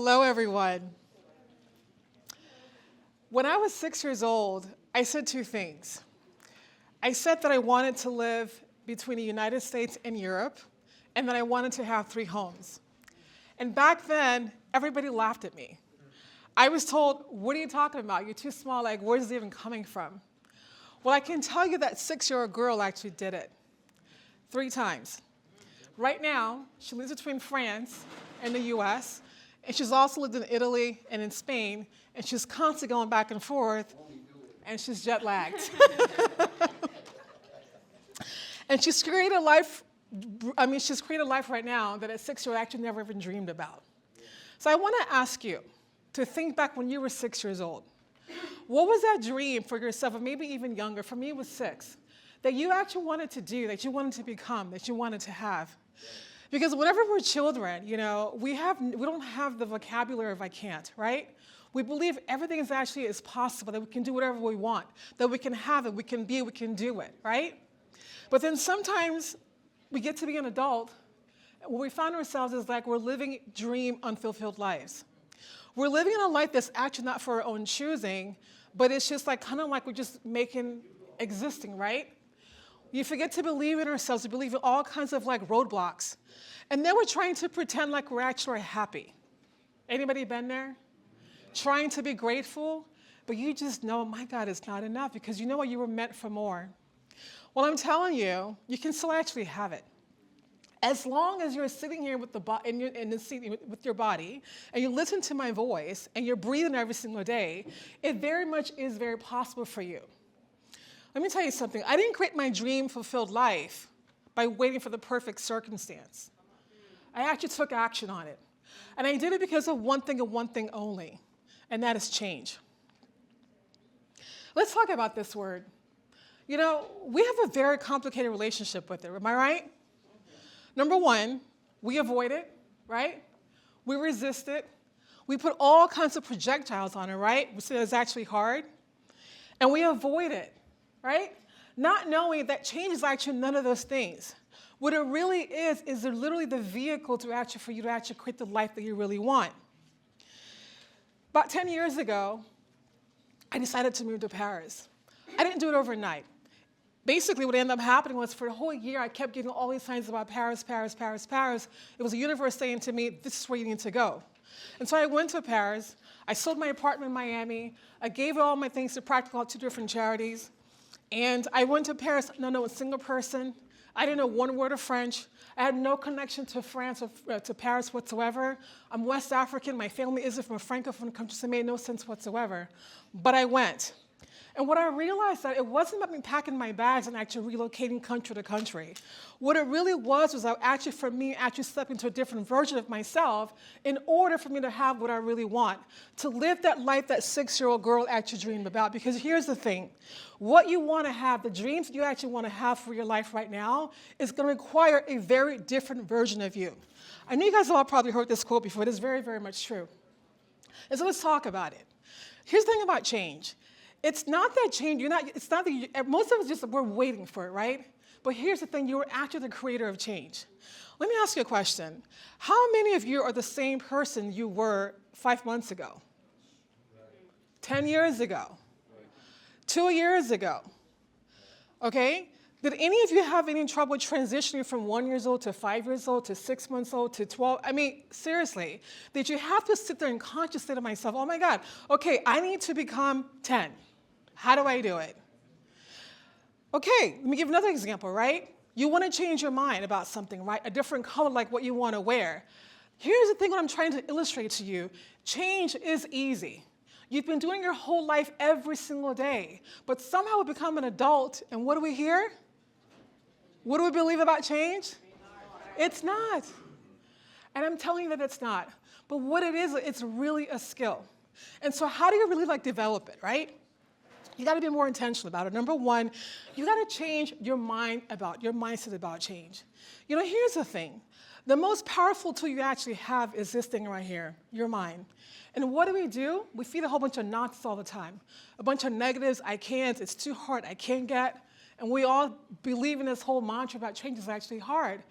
Hello, everyone. When I was 6 years old, I said two things. I said that I wanted to live between the United States and Europe, and that I wanted to have 3 homes. And back then, everybody laughed at me. I was told, what are you talking about? You're too small, like, where's it even coming from? Well, I can tell you that 6-year-old girl actually did it 3 times. Right now, she lives between France and the US, and she's also lived in Italy and in Spain, and she's constantly going back and forth, and she's jet lagged. And she's created a life, she's created a life right now that at 6-year-old I actually never even dreamed about. So I want to ask you to think back when you were 6 years old. What was that dream for yourself, or maybe even younger? For me, it was 6. That you actually wanted to do, that you wanted to become, that you wanted to have. Because whenever we're children, we don't have the vocabulary of I can't, right? We believe everything is possible, that we can do whatever we want, that we can have it, we can be it, we can do it, right? But then sometimes we get to be an adult, and what we find ourselves is like we're living dream unfulfilled lives. We're living in a life that's actually not for our own choosing, but it's just like kind of like we're just existing, right? You forget to believe in ourselves, to believe in all kinds of like roadblocks. And then we're trying to pretend like we're actually happy. Anybody been there? Trying to be grateful, but you just know, my God, it's not enough, because you know what, you were meant for more. Well, I'm telling you, you can still actually have it. As long as you're sitting here with in the seat with your body, and you listen to my voice, and you're breathing every single day, it very much is very possible for you. Let me tell you something. I didn't create my dream-fulfilled life by waiting for the perfect circumstance. I actually took action on it. And I did it because of one thing and one thing only, and that is change. Let's talk about this word. We have a very complicated relationship with it. Am I right? Number one, we avoid it, right? We resist it. We put all kinds of projectiles on it, right? We say it's actually hard. And we avoid it, right? Not knowing that change is actually none of those things. What it really is literally the vehicle for you to actually create the life that you really want. About 10 years ago, I decided to move to Paris. I didn't do it overnight. Basically, what ended up happening was for the whole year, I kept getting all these signs about Paris, Paris, Paris, Paris. It was the universe saying to me, this is where you need to go. And so I went to Paris. I sold my apartment in Miami. I gave all my things to Practical, 2 different charities. And I went to Paris, not know a single person. I didn't know one word of French. I had no connection to France or to Paris whatsoever. I'm West African. My family isn't from a Francophone country, so it made no sense whatsoever. But I went. And what I realized that it wasn't about me packing my bags and actually relocating country to country. What it really was for me stepping into a different version of myself in order for me to have what I really want, to live that life that 6-year-old girl actually dreamed about. Because here's the thing, what you want to have, the dreams that you actually want to have for your life right now is going to require a very different version of you. I know you guys have all probably heard this quote before. It is very, very much true. And so let's talk about it. Here's the thing about change. It's not that change, most of us we're waiting for it, right? But here's the thing, you are actually the creator of change. Let me ask you a question. How many of you are the same person you were 5 months ago? 10 years ago? 2 years ago? Okay? Did any of you have any trouble transitioning from 1 year old to 5 years old to 6 months old to 12? Seriously, did you have to sit there and consciously say to myself, oh my God, okay, I need to become 10. How do I do it? Okay, let me give another example, right? You want to change your mind about something, right? A different color, like what you want to wear. Here's the thing what I'm trying to illustrate to you. Change is easy. You've been doing your whole life every single day, but somehow we become an adult, and what do we hear? What do we believe about change? It's not. And I'm telling you that it's not. But what it is, it's really a skill. And so how do you really develop it, right? You got to be more intentional about it. Number one, you got to change your mindset about change. Here's the thing. The most powerful tool you actually have is this thing right here, your mind. And what do? We feed a whole bunch of nonsense all the time. A bunch of negatives, I can't, it's too hard, I can't get. And we all believe in this whole mantra about change is actually hard.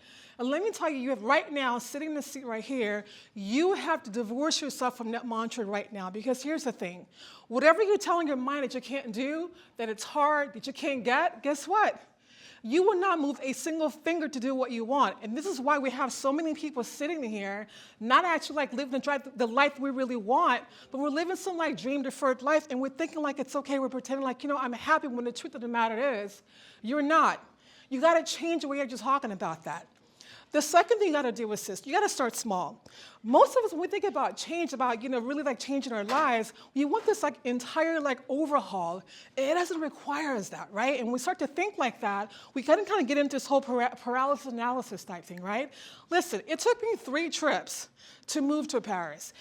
And let me tell you, you have right now, sitting in the seat right here, you have to divorce yourself from that mantra right now. Because here's the thing. Whatever you're telling your mind that you can't do, that it's hard, that you can't get, guess what? You will not move a single finger to do what you want. And this is why we have so many people sitting here, not actually like living the life we really want, but we're living some like dream deferred life, and we're thinking like it's okay, we're pretending like, I'm happy, when the truth of the matter is, you're not. You gotta change the way you're just talking about that. The second thing you gotta do is this, you gotta start small. Most of us, when we think about change, about really like changing our lives, we want this like entire like overhaul. It doesn't require us that, right? And when we start to think like that, we kind of get into this whole paralysis analysis type thing, right? Listen, it took me 3 trips to move to Paris.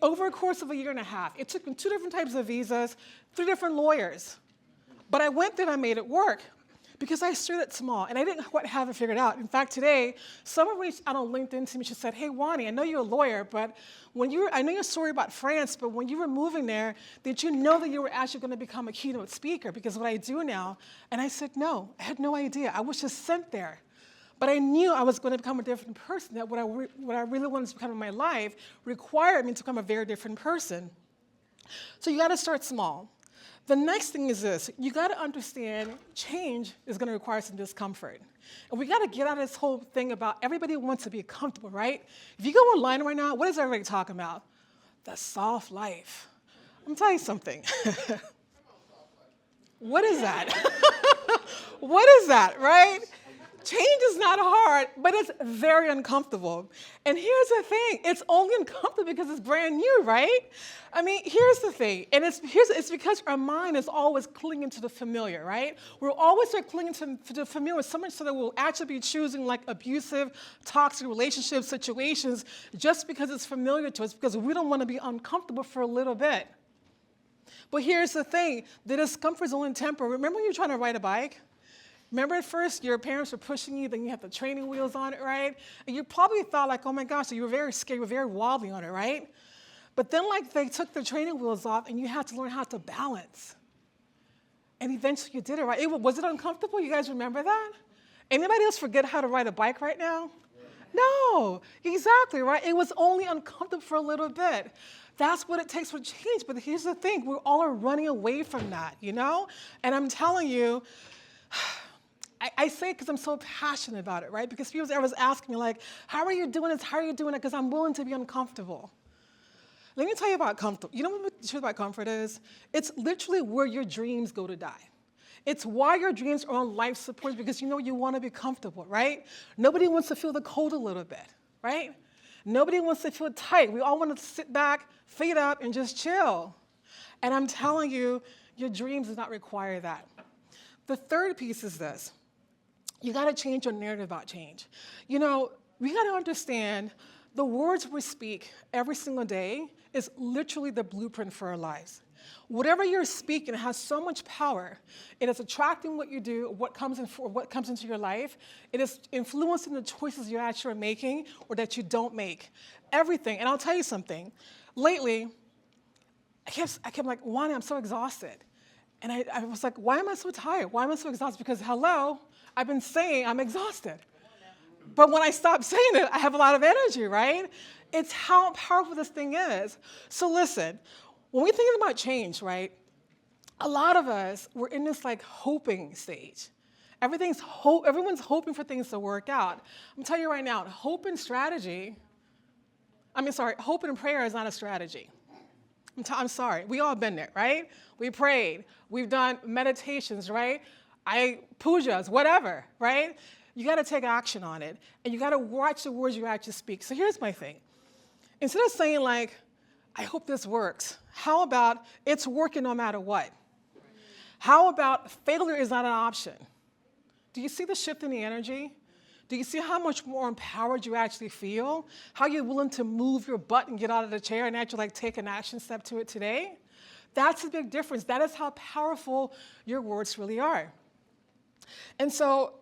Over a course of a year and a half, it took me 2 different types of visas, 3 different lawyers. But I went there and I made it work. Because I started small, and I didn't quite have it figured out. In fact, today, someone reached out on LinkedIn to me. She said, hey, Wani, I know you're a lawyer, but I know your story about France, but when you were moving there, did you know that you were actually going to become a keynote speaker? Because what I do now, and I said, no, I had no idea. I was just sent there. But I knew I was going to become a different person, that what I really wanted to become in my life required me to become a very different person. So you got to start small. The next thing is this. You got to understand change is going to require some discomfort. And we got to get out of this whole thing about everybody wants to be comfortable, right? If you go online right now, what is everybody talking about? The soft life. I'm telling you something. What is that? What is that, right? Change is not hard, but it's very uncomfortable. And here's the thing. It's only uncomfortable because it's brand new, right? I mean, here's the thing. And it's because our mind is always clinging to the familiar, right? We're always clinging to the familiar, so much so that we'll actually be choosing like abusive, toxic relationship situations just because it's familiar to us, because we don't want to be uncomfortable for a little bit. But here's the thing. The discomfort is only temporary. Remember when you're trying to ride a bike? Remember at first, your parents were pushing you, then you had the training wheels on it, right? And you probably thought like, oh my gosh, so you were very scared, you were very wobbly on it, right? But then like they took the training wheels off and you had to learn how to balance. And eventually you did it, right? Was it uncomfortable? You guys remember that? Anybody else forget how to ride a bike right now? No, exactly, right? It was only uncomfortable for a little bit. That's what it takes for change. But here's the thing, we all are running away from that, And I'm telling you, I say it because I'm so passionate about it, right? Because people always ask me, like, how are you doing this? How are you doing it? Because I'm willing to be uncomfortable. Let me tell you about comfort. You know what the truth about comfort is? It's literally where your dreams go to die. It's why your dreams are on life support, because you want to be comfortable, right? Nobody wants to feel the cold a little bit, right? Nobody wants to feel tight. We all want to sit back, feet up, and just chill. And I'm telling you, your dreams do not require that. The third piece is this. You got to change your narrative about change. We got to understand the words we speak every single day is literally the blueprint for our lives. Whatever you're speaking has so much power. It is attracting what you do, what comes into your life. It is influencing the choices you actually are making or that you don't make. Everything. And I'll tell you something. Lately, I kept like, Wani, I'm so exhausted. And I was like, why am I so tired? Why am I so exhausted? Because, hello, I've been saying I'm exhausted. But when I stop saying it, I have a lot of energy, right? It's how powerful this thing is. So listen, when we're thinking about change, right, a lot of us, we're in this like hoping stage. Everyone's hoping for things to work out. I'm telling you right now, hope and prayer is not a strategy. I'm sorry, we all been there, right? We prayed, we've done meditations, right? Pujas, whatever, right? You got to take action on it, and you got to watch the words you actually speak. So here's my thing. Instead of saying like, I hope this works, how about it's working no matter what? How about failure is not an option? Do you see the shift in the energy? Do you see how much more empowered you actually feel? How you're willing to move your butt and get out of the chair and actually like take an action step to it today? That's a big difference. That is how powerful your words really are. And so,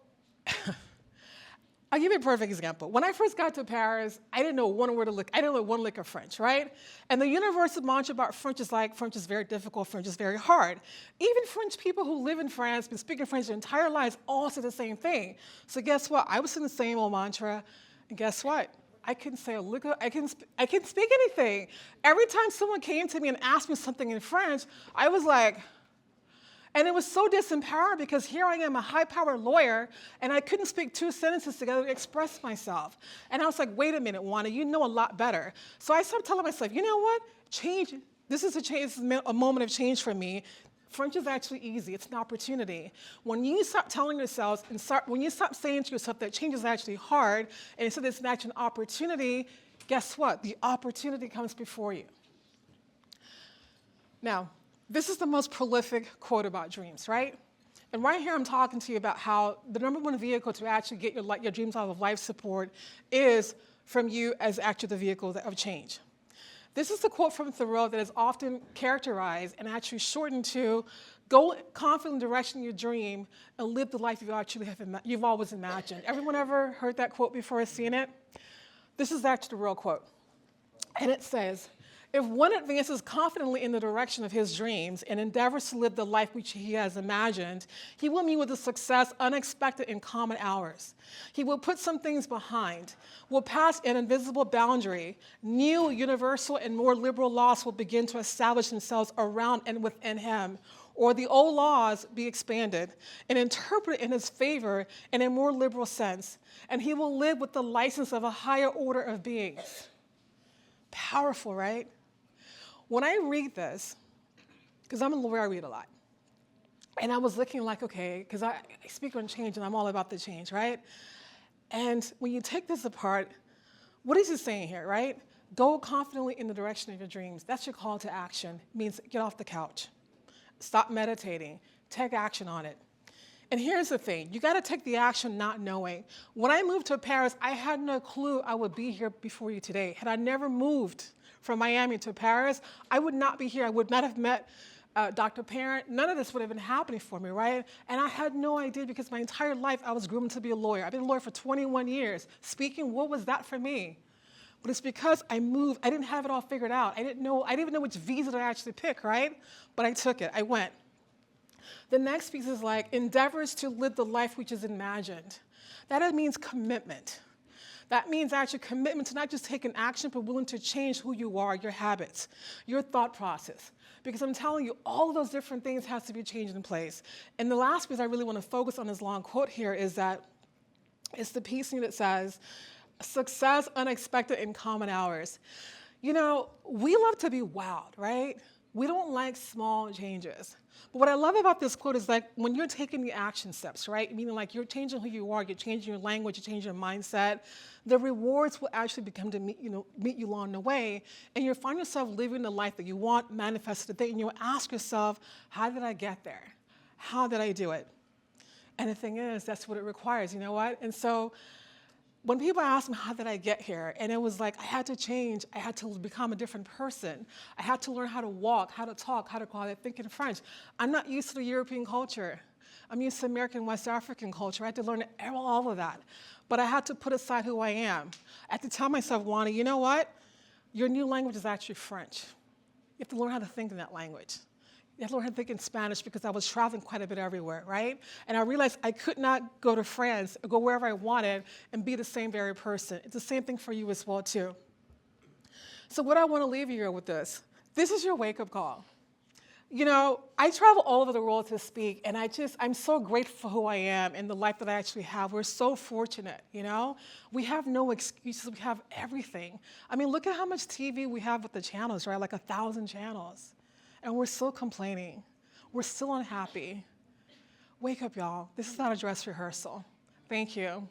I'll give you a perfect example. When I first got to Paris, I didn't know one word of I didn't know one lick of French, right? And the universal mantra about French is like, French is very difficult, French is very hard. Even French people who live in France, been speaking French their entire lives, all say the same thing. So guess what? I was saying the same old mantra. And guess what? I couldn't say a lick. I couldn't speak anything. Every time someone came to me and asked me something in French, I was like, and it was so disempowering because here I am, a high-powered lawyer, and I couldn't speak two sentences together to express myself. And I was like, wait a minute, Wani, you know a lot better. So I started telling myself, you know what? Change. This is a change. This is a moment of change for me. French is actually easy. It's an opportunity. When you stop telling yourselves and when you stop saying to yourself that change is actually hard, and instead it's actually an opportunity, guess what? The opportunity comes before you. Now, this is the most prolific quote about dreams, right? And right here I'm talking to you about how the number one vehicle to actually get your dreams out of life support is from you as actually the vehicle of change. This is the quote from Thoreau that is often characterized and actually shortened to go confidently in the direction of your dream and live the life you've always imagined. Everyone ever heard that quote before or seen it? This is actually the real quote. And it says, if one advances confidently in the direction of his dreams and endeavors to live the life which he has imagined, he will meet with a success unexpected in common hours. He will put some things behind, will pass an invisible boundary. New, universal, and more liberal laws will begin to establish themselves around and within him, or the old laws be expanded and interpreted in his favor in a more liberal sense, and he will live with the license of a higher order of beings. Powerful, right? When I read this, because I'm a lawyer, I read a lot. And I was looking like, okay, because I speak on change and I'm all about the change, right? And when you take this apart, what is he saying here, right? Go confidently in the direction of your dreams. That's your call to action. It means get off the couch. Stop meditating. Take action on it. And here's the thing. You got to take the action not knowing. When I moved to Paris, I had no clue I would be here before you today. Had I never moved from Miami to Paris, I would not be here. I would not have met Dr. Parent. None of this would have been happening for me, right? And I had no idea because my entire life I was groomed to be a lawyer. I've been a lawyer for 21 years. Speaking, what was that for me? But it's because I moved. I didn't have it all figured out. I didn't even know which visa to actually pick, right? But I took it. I went. The next piece is like endeavors to live the life which is imagined. That means commitment. That means actually commitment to not just taking action, but willing to change who you are, your habits, your thought process. Because I'm telling you, all of those different things have to be changed in place. And the last piece I really want to focus on this long quote here is that it's the piece that says, success unexpected in common hours. You know, we love to be wowed, right? We don't like small changes. But what I love about this quote is like when you're taking the action steps, right? Meaning like you're changing who you are, you're changing your language, you're changing your mindset, the rewards will actually become to meet you along the way, and you'll find yourself living the life that you want, manifested today, and you'll ask yourself, how did I get there? How did I do it? And the thing is, that's what it requires, you know what? And so when people ask me, how did I get here? And it was like, I had to change. I had to become a different person. I had to learn how to walk, how to talk, how to think in French. I'm not used to the European culture. I'm used to American West African culture. I had to learn all of that. But I had to put aside who I am. I had to tell myself, Wani, you know what? Your new language is actually French. You have to learn how to think in that language. You have to learn how to think in Spanish because I was traveling quite a bit everywhere, right? And I realized I could not go to France or go wherever I wanted and be the same very person. It's the same thing for you as well, too. So what I want to leave you here with this is your wake-up call. You know, I travel all over the world to speak, and I'm so grateful for who I am and the life that I actually have. We're so fortunate, you know? We have no excuses. We have everything. I mean, look at how much TV we have with the channels, right? Like 1,000 channels. And we're still complaining. We're still unhappy. Wake up, y'all. This is not a dress rehearsal. Thank you.